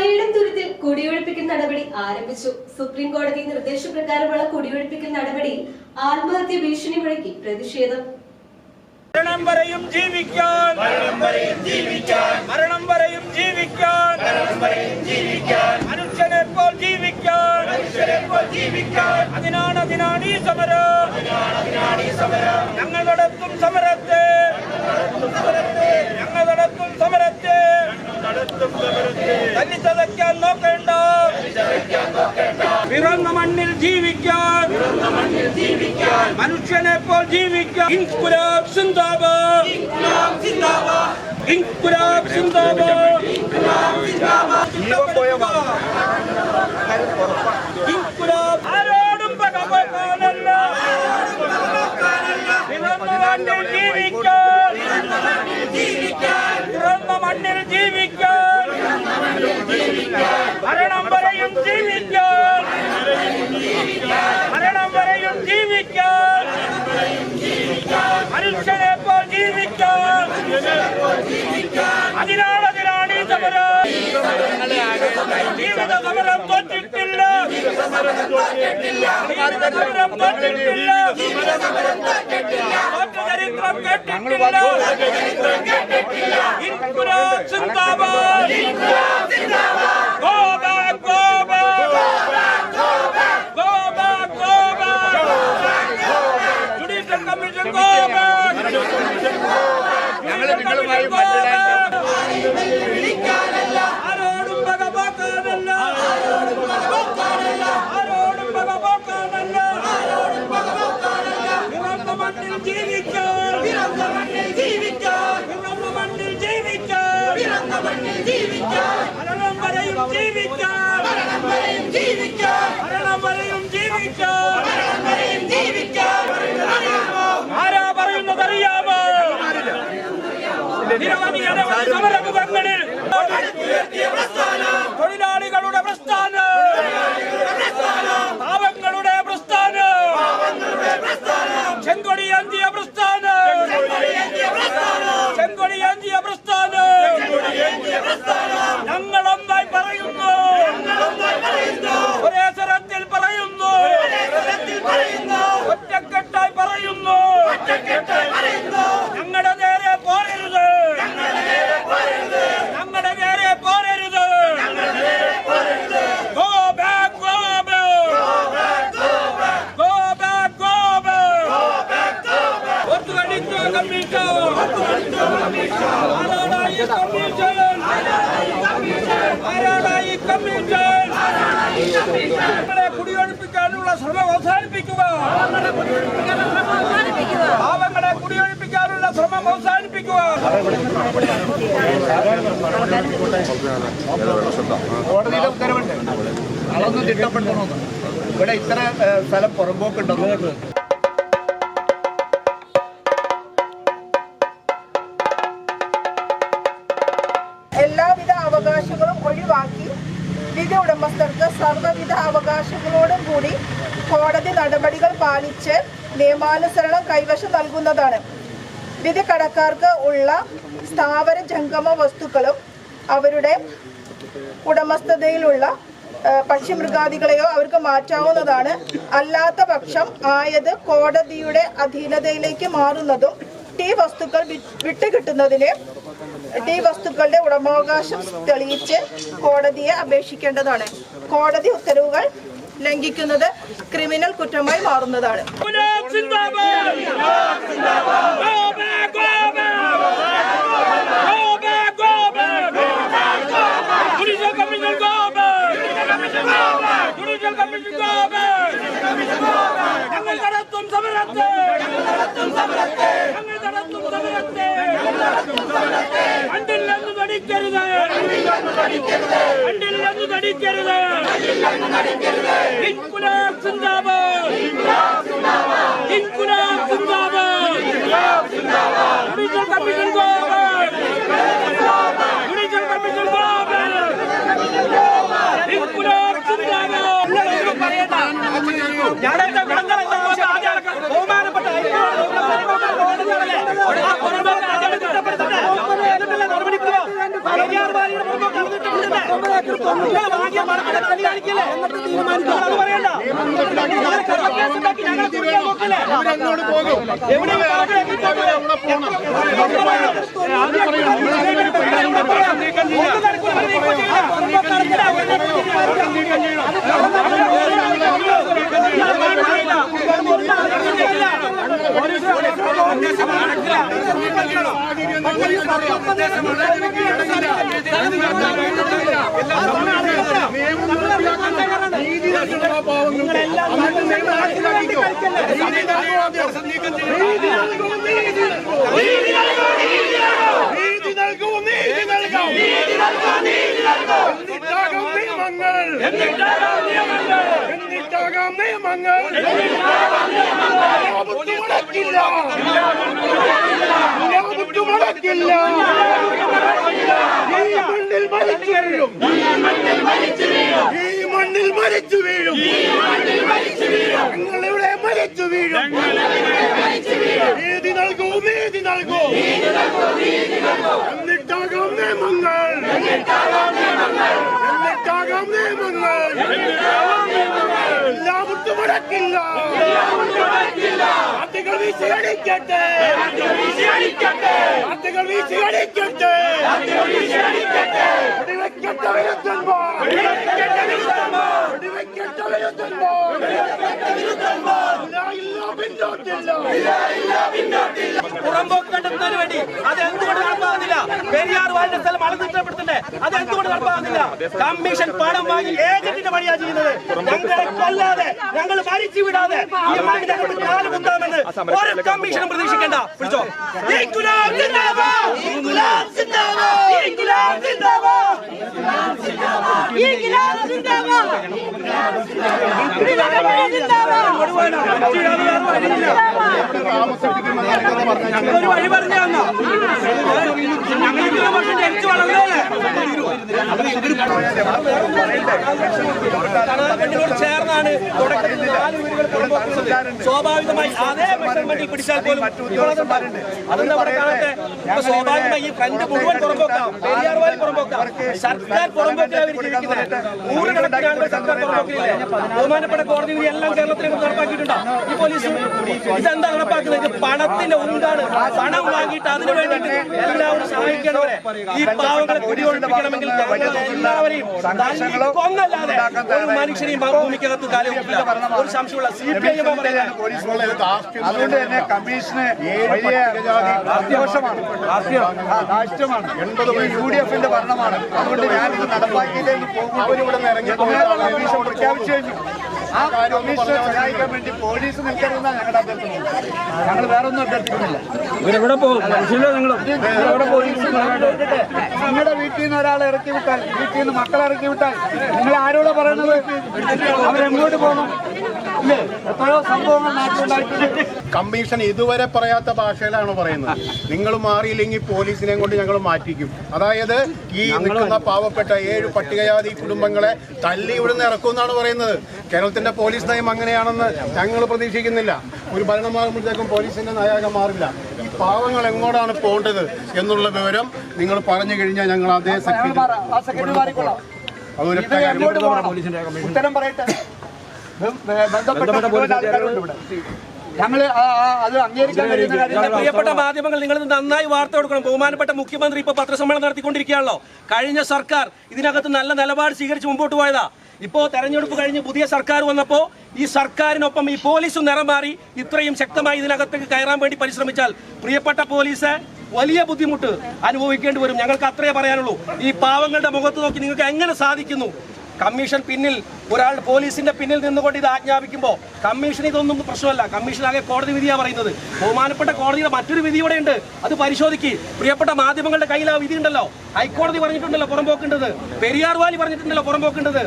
പലയിടം തുരുത്തിൽ കുടിയൊഴിപ്പിക്കൽ നടപടി ആരംഭിച്ചു. സുപ്രീം കോടതി നിർദ്ദേശപ്രകാരമുള്ള കുടിയൊഴിപ്പിക്കൽ നടപടിയിൽ ആത്മഹത്യ ഭീഷണി മുഴക്കി പ്രതിഷേധം. മരണം വരെയും ജീവിക്കാൻ, മരണം വരെയും ജീവിക്കാൻ, മനുഷ്യനെ പോൽ ജീവിക്കാൻ, അതിനാണ് ഈ സമരം. ഞങ്ങൾ നടത്തും സമരത്തെ, തല്ലിച്ചതയ്ക്കാൻ നോക്കേണ്ട, പിറന്ന മണ്ണിൽ ജീവിക്കാൻ, മനുഷ്യനെ പോൽ ജീവിക്കാൻ. ഇൻകുലാബ് സിന്ദാബാദ്, ഇൻകുലാബ് സിന്ദാബാദ്, ഇൻകുലാബ്. ആരോടും പകപോക്കാനല്ല, പിറന്ന മണ്ണിൽ ജീവിക്കാൻ, പിറന്ന മണ്ണിൽ ജീവിക്കാൻ, മരണം വരെയും ജീവിക്കാൻ, മരണം വരെയും ജീവിക്കാൻ, മനുഷ്യനെ പോൽ ജീവിക്കാൻ. അതിനാണ് ഈ സമരം. ജീവിത സമരം തോറ്റിട്ടില്ല, സമരം തോറ്റിട്ടില്ല, തോറ്റ ചരിത്രം കേട്ടിട്ടില്ല. ഇൻകുലാബ് സിന്ദാബാദ്, go back, go back, go back, go back, judicial commission go back. ഞങ്ങളെ നിങ്ങളുമായി ആരോടും പകപോക്കാനല്ല, ആരോടും പകപോക്കാനല്ല, പിറന്ന മണ്ണിൽ ജീവിക്കാൻ, പിറന്ന മണ്ണിൽ ജീവിക്കാൻ, പിറന്ന മണ്ണിൽ ജീവിക്കാൻ, പിറന്ന മണ്ണിൽ ജീവിക്കാൻ, മരണം വരെയും ജീവിക്കാൻ, മരണം വരെയും ജീവിക്കാൻ, മരണം വരെയും ജീവിക്കാൻ, മരണം വരെയും ജീവിക്കാൻ. ആരാ പറയുന്നതറിയാമോ? നിരവധി സമരമുഖങ്ങളിൽ തൊഴിലാളികളുടെ പ്രസ്ഥാനം, പാവങ്ങളുടെ പ്രസ്ഥാനം, ചെങ്കൊടിയേന്തിയ പ്രസ്ഥാനം, ചെങ്കൊടിയേന്തിയ പ്രസ്ഥാനം. ഞങ്ങളൊന്നായി പറയുന്നു, ഒരേ സ്വരത്തിൽ പറയുന്നു, ഒറ്റക്കെട്ടായി പറയുന്നു. ഞങ്ങളുടെ നേരെ പോരരുത്, ഞങ്ങളുടെ നേരെ പോരരുത്. Go back, go back, go back, go back. ഒത്തുകളിക്കോ കമ്മീഷൻ, ആരാടായി കമ്മീഷൻ, ആരാടായി കമ്മീഷൻ. ഞങ്ങളെ കുടിയൊഴിപ്പിക്കാനുള്ള ശ്രമം അവസാനിപ്പിക്കുക, പാവങ്ങളെ കുടിയൊഴിപ്പിക്കാനുള്ള ശ്രമം അവസാനിപ്പിക്കുക. കോടതിയുടെ ഉത്തരവുണ്ട്, അളന്ന് തിട്ടപ്പെടുത്തണോ? ഇവിടെ ഇത്ര സ്ഥലം പുറമ്പോക്കുണ്ടോ? എല്ലാവിധ അവകാശങ്ങളും ഒഴിവാക്കി വിധി ഉടമസ്ഥർക്ക് സർവ്വവിധ അവകാശങ്ങളോടും കൂടി കോടതി നടപടികൾ പാലിച്ച് നിയമാനുസരണം കൈവശം നൽകുന്നതാണ്. വിധി കടക്കാർക്ക് ഉള്ള സ്ഥാവര ജംഗമ വസ്തുക്കളും അവരുടെ ഉടമസ്ഥതയിലുള്ള പക്ഷിമൃഗാദികളെയോ അവർക്ക് മാറ്റാവുന്നതാണ്. അല്ലാത്ത പക്ഷം ആയത് കോടതിയുടെ അധീനതയിലേക്ക് മാറുന്നതും ടി വസ്തുക്കൾ വിട്ടുകിട്ടുന്നതിന് ടി വസ്തുക്കളുടെ ഉടമാവകാശം തെളിയിച്ച് കോടതിയെ അപേക്ഷിക്കേണ്ടതാണ്. കോടതി ഉത്തരവുകൾ ലംഘിക്കുന്നത് ക്രിമിനൽ കുറ്റമായി മാറുന്നതാണ്. ഞങ്ങൾ നടത്തും സമരത്തെ, ഞങ്ങൾ നടത്തും സമരത്തെ. കണ്ടില്ലെന്ന് നടിക്കരുത്, കണ്ടില്ലെന്ന് നടിക്കരുത്. ഇൻകുലാബ് സിന്ദാബാദ്, ഇൻകുലാബ് സിന്ദാബാദ്, judicial commission go back, judicial commission go back, ഇൻകുലാബ് സിന്ദാബാദ്. ഞങ്ങളുടെ ബഹുമാനപ്പെട്ട നടപടി പുറമ്പോക്ക് കണ്ടെത്തുന്നതിന് വേണ്ടി അത് എന്തുകൊണ്ട് നടപ്പാകുന്നില്ല? പെരിയാർ വാലിന്റെ സ്ഥലം അളന്നിട്ടപ്പെടുത്തണ്ടേ? അത് എന്തുകൊണ്ട് നടപ്പാകുന്നില്ല? കമ്മീഷൻ പണം വാങ്ങി ഏജന്റിന്റെ പണിയാ ചെയ്യുന്നത്. ഞങ്ങളെ കൊല്ലാതെ, ഞങ്ങൾ മരിച്ചു വിടാതെ ഈ മണ്ണിനകത്ത് കാലുകുത്താമെന്ന് ഒരു കമ്മീഷനും പ്രതീക്ഷിക്കേണ്ട. പിടിച്ചോ. ഇൻക്വിലാബ് സിന്ദാബാദ്! ഇൻക്വിലാബ് സിന്ദാബാദ്! ഇൻക്വിലാബ് സിന്ദാബാദ്! ഇൻക്വിലാബ് സിന്ദാബാദ്! ഞങ്ങളൊരു വഴി പറഞ്ഞു തന്നോ? ഞങ്ങൾ 20 വർഷം ജനിച്ചു വളർന്നതല്ലേ? കടൽക്കണ്ണിനോട് ചേർന്നാണ് തുടക്കത്തിൽ 4 വീടുകൾ പുറമ്പോക്കുന്നത്. സ്വാഭാവികമായി അതേ മെഷർമെന്റിൽ പിടിച്ചാൽ പോലും അതെന്താ അവിടെ കാണട്ടെ? ഇപ്പൊ സ്വാഭാവികമായി ഈ ഫ്രണ്ട് മുഴുവൻ പുറമ്പോക്കാം, പെരിയാർ വാലി പുറമ്പോക്കാം. സർക്കാർ പുറമ്പോക്കിലാണ് ജീവിക്കുന്നത്. 100 കണക്കിന് ആളുകൾ സർക്കാർ പുറമ്പോക്കില്ലേ? ബഹുമാനപ്പെട്ട കോടതി വിധി എല്ലാം കേരളത്തിൽ നടപ്പാക്കിയിട്ടുണ്ടോ ഈ പോലീസ്? ഇതെന്താ നടപ്പാക്കുന്നത്? ഇത് പണത്തിന്റെ ഉണ്ടാണ്. പണം വാങ്ങിയിട്ട് അതിനു വേണ്ടിയിട്ട് എല്ലാവരും സഹായിക്കണവരെ ഈ പാവങ്ങളെ കുടിയൊഴിപ്പിക്കണമെങ്കിൽ എല്ലാവരെയും കൊന്നല്ലാതെ ഒരു മനുഷ്യനെയും ഭൂമിക്കകത്ത് കാലുവെക്കില്ല. ഒരു സംശയമുള്ള CPIM അതുകൊണ്ട് തന്നെ കമ്മീഷന് വലിയ ദോഷമാണ്, രാഷ്ട്രീയമാണ്. UDF-ന്റെ ഭരണമാണ്. അതുകൊണ്ട് ഞാനിത് നടപ്പാക്കിയിലേക്ക് പോകുമ്പോൾ കമ്മീഷൻ പ്രഖ്യാപിച്ചു കഴിഞ്ഞു. ആ കമ്മീഷനെ സഹായിക്കാൻ വേണ്ടി പോലീസ് നിൽക്കരുതെന്നാണ് ഞങ്ങളുടെ അഭ്യർത്ഥന. ഞങ്ങൾ വേറെ ഒന്നും അഭ്യർത്ഥിക്കുന്നില്ല. നിങ്ങളുടെ വീട്ടിൽ നിന്ന് ഒരാളെ ഇറക്കി വിട്ടാൽ, വീട്ടിൽ നിന്ന് മക്കളെ ഇറക്കി വിട്ടാൽ നിങ്ങൾ ആരോടാ പറയുന്നത്? അവരെങ്ങോട്ട് പോകണം? ഇല്ലേ? എത്രയോ സംഭവങ്ങൾ നാട്ടിലുണ്ടായിട്ടുണ്ട്. കമ്മീഷൻ ഇതുവരെ പറയാത്ത ഭാഷയിലാണ് പറയുന്നത്. നിങ്ങൾ മാറിയില്ലെങ്കിൽ പോലീസിനെ കൊണ്ട് ഞങ്ങൾ മാറ്റിക്കും. അതായത് ഈ നിൽക്കുന്ന പാവപ്പെട്ട 7 പട്ടികജാതി കുടുംബങ്ങളെ തല്ലി ഇവിടുന്ന് ഇറക്കുമെന്നാണ് പറയുന്നത്. കേരളത്തിന്റെ പോലീസ് നയം അങ്ങനെയാണെന്ന് ഞങ്ങൾ പ്രതീക്ഷിക്കുന്നില്ല. ഒരു ഭരണമാകുമ്പോഴത്തേക്കും പോലീസിന്റെ നയാകം മാറില്ല. ഈ പാവങ്ങൾ എങ്ങോട്ടാണ് പോകേണ്ടത് എന്നുള്ള വിവരം നിങ്ങൾ പറഞ്ഞു കഴിഞ്ഞാൽ ഞങ്ങൾ അതേ ഉത്തരം പറയട്ടെ. പ്രിയപ്പെട്ട മാധ്യമങ്ങൾ, നിങ്ങൾ നന്നായി വാർത്ത കൊടുക്കണം. ബഹുമാനപ്പെട്ട മുഖ്യമന്ത്രി ഇപ്പൊ പത്രസമ്മേളനം നടത്തിക്കൊണ്ടിരിക്കുകയാണല്ലോ. കഴിഞ്ഞ സർക്കാർ ഇതിനകത്ത് നല്ല നിലപാട് സ്വീകരിച്ച് മുമ്പോട്ട് പോയതാ. ഇപ്പോ തെരഞ്ഞെടുപ്പ് കഴിഞ്ഞ് പുതിയ സർക്കാർ വന്നപ്പോ ഈ സർക്കാരിനൊപ്പം ഈ പോലീസും നിറം മാറി ഇത്രയും ശക്തമായി ഇതിനകത്തേക്ക് കയറാൻ വേണ്ടി പരിശ്രമിച്ചാൽ പ്രിയപ്പെട്ട പോലീസ് വലിയ ബുദ്ധിമുട്ട് അനുഭവിക്കേണ്ടി വരും. ഞങ്ങൾക്ക് അത്രേ പറയാനുള്ളൂ. ഈ പാവങ്ങളുടെ മുഖത്ത് നോക്കി നിങ്ങൾക്ക് എങ്ങനെ സാധിക്കുന്നു? കമ്മീഷൻ പിന്നിൽ ഒരാൾ പോലീസിന്റെ പിന്നിൽ നിന്നുകൊണ്ട് ഇത് ആജ്ഞാപിക്കുമ്പോൾ കമ്മീഷൻ ഇതൊന്നും പ്രശ്നമല്ല. കമ്മീഷൻ ആകെ കോടതി വിധിയാണ് പറയുന്നത്. ബഹുമാനപ്പെട്ട കോടതിയുടെ മറ്റൊരു വിധി ഇവിടെ ഉണ്ട്, അത് പരിശോധിക്ക്. പ്രിയപ്പെട്ട മാധ്യമങ്ങളുടെ കയ്യിൽ ആ വിധി ഉണ്ടല്ലോ. ഹൈക്കോടതി പറഞ്ഞിട്ടുണ്ടല്ലോ പുറമ്പോക്കേണ്ടത്, പെരിയാർ വാലി പറഞ്ഞിട്ടുണ്ടല്ലോ പുറമ്പോക്കേണ്ടത്.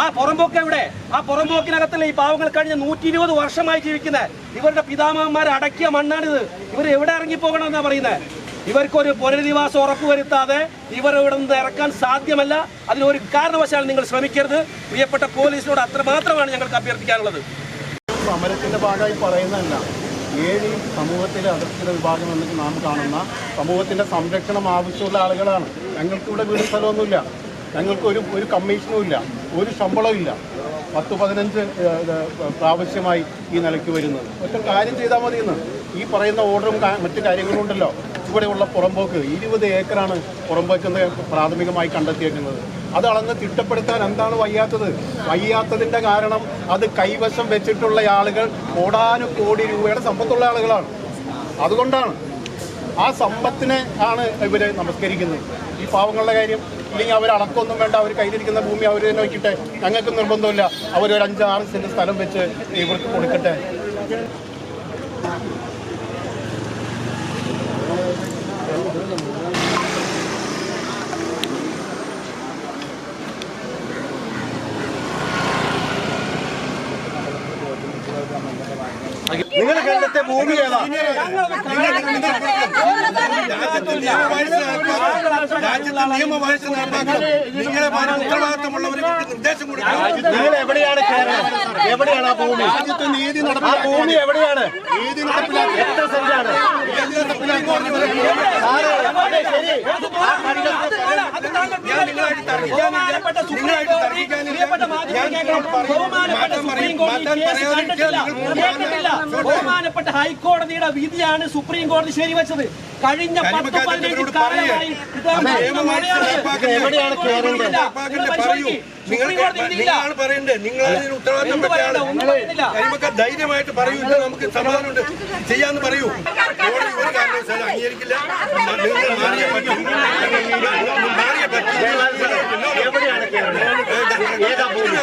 ആ പുറമ്പോക്ക് എവിടെ? ആ പുറമ്പോക്കിനകത്തല്ലേ ഈ പാവങ്ങൾ കഴിഞ്ഞ 120 വർഷമായി ജീവിക്കുന്നത്. ഇവരുടെ പിതാമഹന്മാർ അടക്കിയ മണ്ണാണിത്. ഇവർ എവിടെ ഇറങ്ങിപ്പോകണമെന്നാ പറയുന്നത്? ഇവർക്കൊരു പുനരധിവാസം ഉറപ്പുവരുത്താതെ ഇവർ ഇവിടെ നിന്ന് ഇറക്കാൻ സാധ്യമല്ല. അതിനൊരു കാരണവശാൽ നിങ്ങൾ ശ്രമിക്കരുത്. പ്രിയപ്പെട്ട പോലീസിനോട് അത്രമാത്രമാണ് ഞങ്ങൾക്ക് അഭ്യർത്ഥിക്കാനുള്ളത്. സമരത്തിന്റെ ഭാഗമായി പറയുന്നതല്ല. 7 സമൂഹത്തിലെ അധസ്ഥിത വിഭാഗം എന്ന് നാം കാണുന്ന സമൂഹത്തിന്റെ സംരക്ഷണം ആവശ്യമുള്ള ആളുകളാണ്. ഞങ്ങൾക്കിവിടെ വീട് സ്ഥലമൊന്നുമില്ല. ഞങ്ങൾക്ക് ഒരു കമ്മീഷനും ഇല്ല, ഒരു ശമ്പളവും ഇല്ല. 10-15 പ്രാവശ്യമായി ഈ നിലയ്ക്ക് വരുന്നത്. ഒറ്റ കാര്യം ചെയ്താൽ മതിയെന്ന്. ഈ പറയുന്ന ഓർഡറും മറ്റു കാര്യങ്ങളും ഉണ്ടല്ലോ, ഇവിടെയുള്ള പുറമ്പോക്ക് 20 ഏക്കറാണ് പുറമ്പോക്കെന്ന് പ്രാഥമികമായി കണ്ടെത്തിയേക്കുന്നത്. അത് അളന്ന് തിട്ടപ്പെടുത്താൻ എന്താണ് വയ്യാത്തതിൻ്റെ കാരണം അത് കൈവശം വെച്ചിട്ടുള്ള ആളുകൾ കോടാനുകോടി രൂപയുടെ സമ്പത്തുള്ള ആളുകളാണ്. അതുകൊണ്ടാണ് ആ സമ്പത്തിനെ ആണ് ഇവർ നമസ്കരിക്കുന്നത്. ഈ പാവങ്ങളുടെ കാര്യം ഇല്ലെങ്കിൽ അവർ അടക്കമൊന്നും വേണ്ട, അവർ കയ്യിലിരിക്കുന്ന ഭൂമി അവർ തന്നെ വയ്ക്കട്ടെ, ഞങ്ങൾക്ക് നിർബന്ധമില്ല. അവരൊരു 5-6 സെന്റ് സ്ഥലം വെച്ച് ഇവർക്ക് കൊടുക്കട്ടെ. നിങ്ങൾ കണ്ടെത്തിയ ഭൂമി ഏതാ? നിങ്ങൾ എവിടെയാണ് കേരളം? എവിടെയാണ് ആ ഭൂമി? നീതി ആ ഭൂമി എവിടെയാണ്? നീതി നടപ്പിലാക്കി എത്ര സെന്റാണ്? ബഹുമാനപ്പെട്ട ഹൈക്കോടതിയുടെ വിധിയാണ് സുപ്രീം കോടതി ശരിവെച്ചത്. കഴിഞ്ഞ 10-15 കാലമായി എവിടെയാണ് കേരളം? നിങ്ങളാണ് പറയണ്ടേ, നിങ്ങളതിന് ഉത്തരവാദിത്തപ്പെട്ട ആള്. ധൈര്യമായിട്ട് പറയൂ, നമുക്ക് സമാധാനമുണ്ട്, ചെയ്യാന്ന് പറയൂ. കോടതി ഒരു കാരണവശാലും അംഗീകരിക്കില്ല. എവിടെയാണ് കേരളം? ഏതാ ഭൂമി?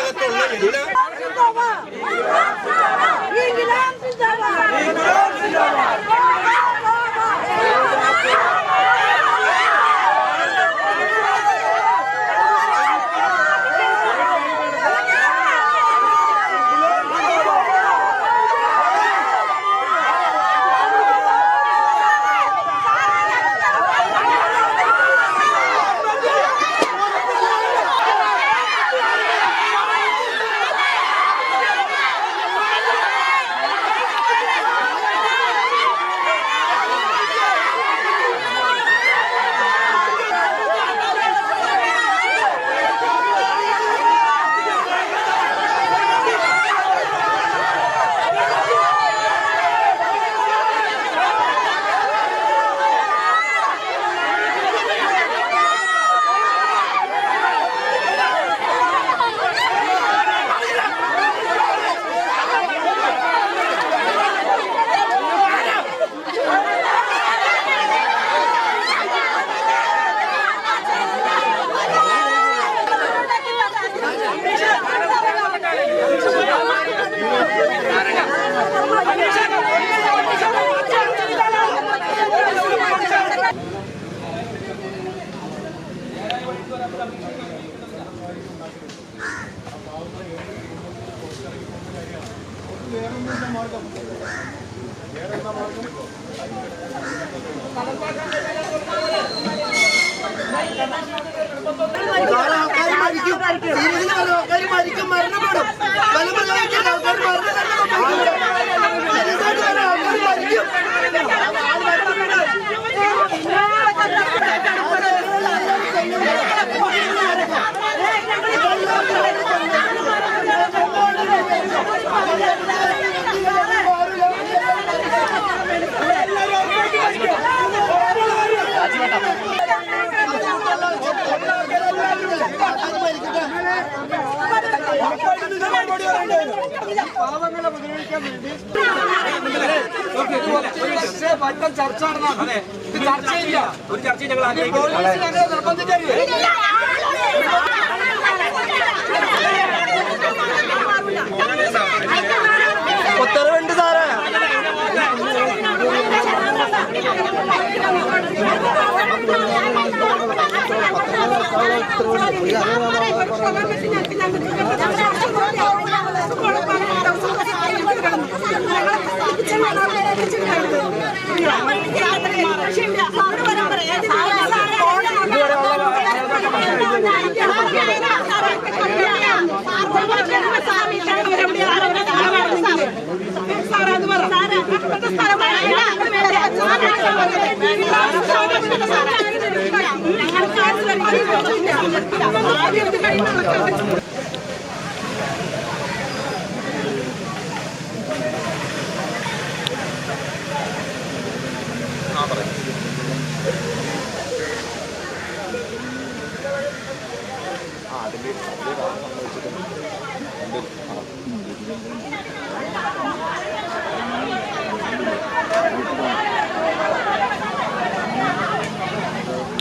ചർച്ച നടന്നാ ഇത് ചർച്ചയില്ല, ഒരു ചർച്ചയും ഞങ്ങൾ ആഗ്രഹിക്കുന്നു. നിർബന്ധിച്ചറിയില്ല. ഉത്തരവുണ്ട് സാറേ. ഞങ്ങൾ